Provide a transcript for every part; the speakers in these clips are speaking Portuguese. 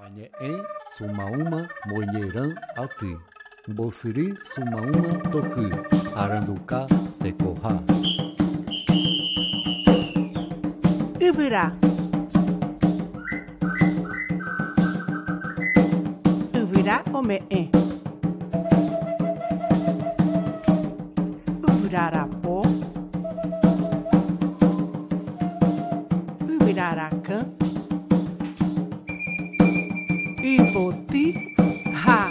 Wanye'ẽ sumaúma moñerã aty, mbosyry sumaúma toky, aranduka tekoha. Yvyra. Yvyra ome'ẽ. Yvyrarakõ. Yvyrarakã. Yvoti ha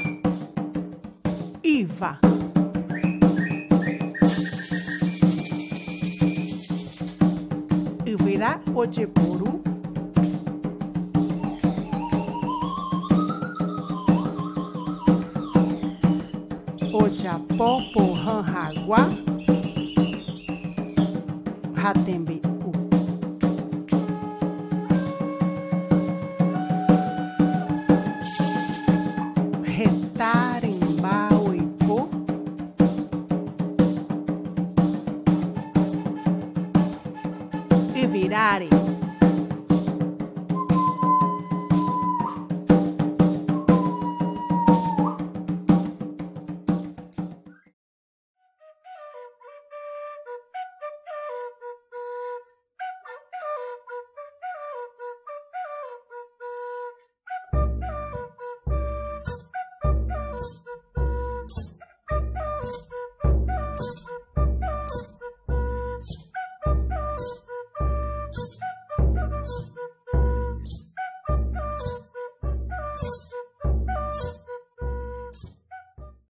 Iva. Yvyra ojepuru. Ojapo pohã hagua. Hatembe.